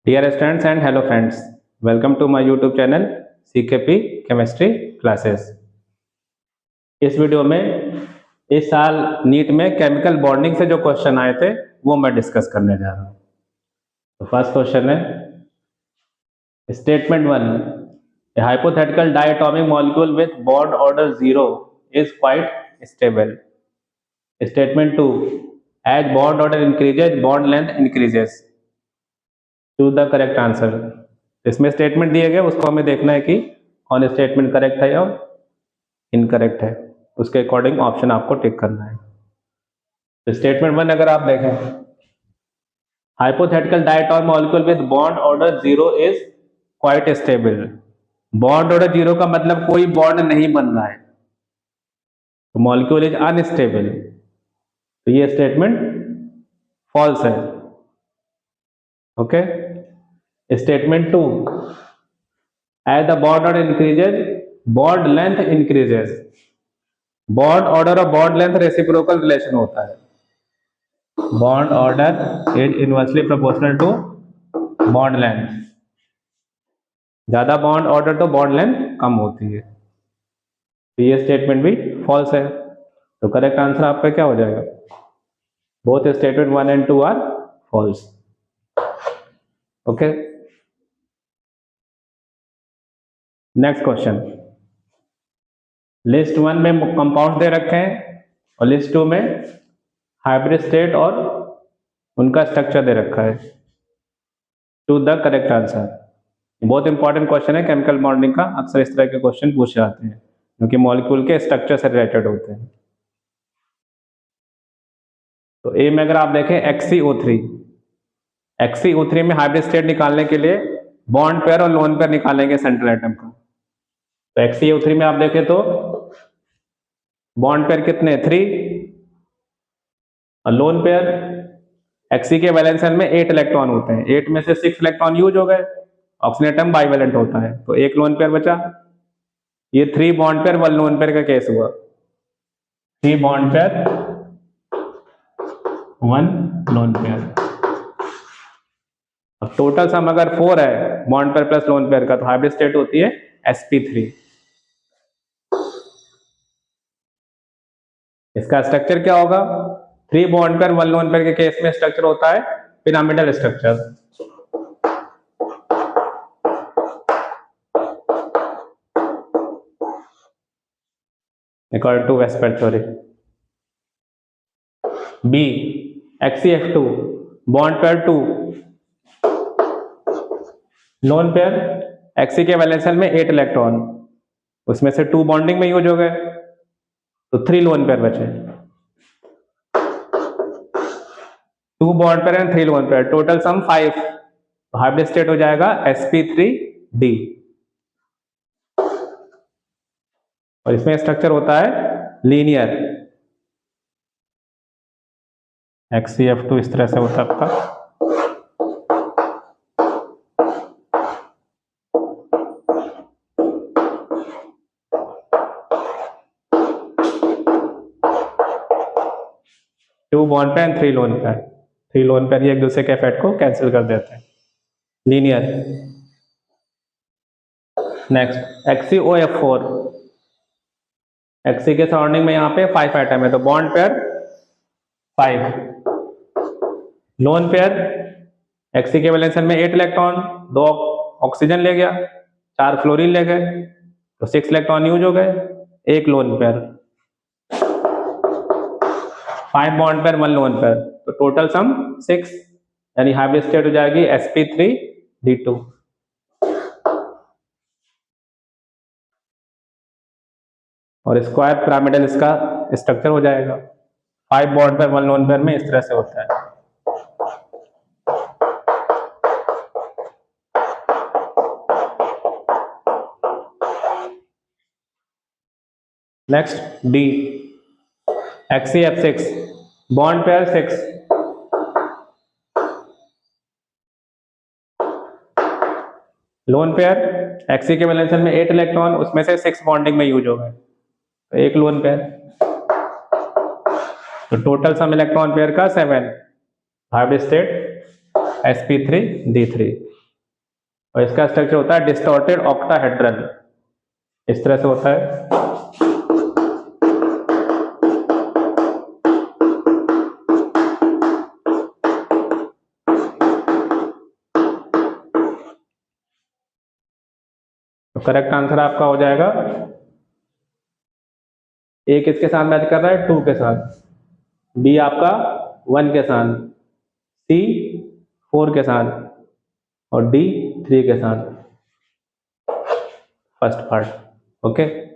Dear students and hello friends, welcome to my YouTube channel CKP Chemistry Classes। इस video में इस साल NEET में केमिकल बॉन्डिंग से जो क्वेश्चन आए थे वो मैं डिस्कस करने जा रहा हूँ। तो फर्स्ट क्वेश्चन है statement 1, a hypothetical diatomic molecule with bond order 0 is quite stable। Statement 2, as bond order increases bond length increases। Choose the correct answer. इसमें स्टेटमेंट दिए गए उसको हमें देखना है कि कौन स्टेटमेंट करेक्ट है या इनकरेक्ट है, उसके अकॉर्डिंग ऑप्शन आपको टिक करना है। तो स्टेटमेंट 1 अगर आप देखें, hypothetical diatomic molecule with bond order 0 is quite stable. Bond order 0 का मतलब कोई बॉन्ड नहीं बन रहा है, तो मॉलिक्यूल इज अनस्टेबल, तो ये स्टेटमेंट फॉल्स है। Okay. Statement 2, as the bond order increases bond length increases। Bond order और बॉन्ड लेंथ रेसिप्रोकल रिलेशन होता है। Bond order is inversely proportional to bond length. ज्यादा बॉन्ड ऑर्डर तो bond length कम होती है, तो ये स्टेटमेंट भी फॉल्स है। तो करेक्ट आंसर आपका क्या हो जाएगा? Both statement 1 and 2 are false. Okay. Next question, list 1 में कंपाउंड दे रखे हैं और लिस्ट 2 में हाइब्रिड स्टेट और उनका स्ट्रक्चर दे रखा है। To the correct answer. बहुत इंपॉर्टेंट क्वेश्चन है केमिकल बॉन्डिंग का, अक्सर इस तरह के क्वेश्चन पूछे जाते हैं क्योंकि मॉलिक्यूल के स्ट्रक्चर से रिलेटेड होते हैं। तो ए में अगर आप देखें XCO3, XCO3 में हाइब्रिड स्टेट निकालने के लिए बॉन्ड पेयर और लोन पेयर निकालेंगे सेंट्रल एटम का। तो XCO3 में आप देखें तो बॉन्ड पेयर कितने? 3 और लोन पेयर Xe के वैलेंस शेल में 8 इलेक्ट्रॉन होते हैं, 8 में से 6 इलेक्ट्रॉन यूज हो गए, ऑक्सीजन एटम बाइवेलेंट होता है, तो एक लोन पेयर बचा। ये 3 बॉन्ड पेयर 1 लोन पेयर का केस हुआ। 3 बॉन्ड पेयर 1 लोन पेयर। अब टोटल सम अगर 4 है bond pair plus lone pair का, तो हाइब्रिड स्टेट होती है sp3। इसका स्ट्रक्चर क्या होगा? 3 बॉन्ड पेयर 1 लोन पेयर के केस में स्ट्रक्चर होता है pyramidal structure. According to VSEPR theory. B XCF2 bond pair 2, lone pair Xe के वैलेंस शेल में 8 इलेक्ट्रॉन, उसमें से 2 बॉन्डिंग में यूज हो गए, तो 3 लोन पेयर बचे। 2 bond pair and 3 lone pair, total sum 5, तो हाइब्रिड स्टेट हो जाएगा sp3d। और इसमें स्ट्रक्चर होता है लीनियर। XCF2 इस तरह से होता है आपका। Two bond pair and 3 lone pair, 3 lone pair एक दूसरे के इफेक्ट को कैंसिल कर देते हैं, लीनियर। नेक्स्ट XCOF4, Xe के सराउंडिंग में यहाँ पे 5 आइटम है, तो bond pair 5, lone pair Xe के वैलेंस शेल में 8 इलेक्ट्रॉन, 2 ऑक्सीजन ले गया, 4 फ्लोरीन ले गए, तो 6 इलेक्ट्रॉन यूज हो गए, 1 lone pair. 5 bond pair 1 lone pair, तो टोटल सम 6, यानी हाइब्रिड स्टेट हो जाएगी sp3d2। और स्क्वायर पिरामिडल इसका स्ट्रक्चर हो जाएगा। 5 बॉन्ड पेयर 1 लोन पेयर में इस तरह से होता है। Next D XCF6 bond pair 6, loan pair Xe के वैलेंस शेल में 8 इलेक्ट्रॉन, उसमें से 6 बॉन्डिंग में यूज हो गए, तो 1 लोन पेयर, तो टोटल सम इलेक्ट्रॉन पेयर का 7, हाइब्रिड स्टेट sp3d3। और इसका स्ट्रक्चर होता है डिस्टॉर्टेड ऑक्टाहेड्रल, इस तरह से होता है। तो करेक्ट आंसर आपका हो जाएगा, ए किसके साथ मैच कर रहा है, 2 के साथ, बी आपका 1 के साथ, सी 4 के साथ और डी 3 के साथ, फर्स्ट पार्ट। ओके।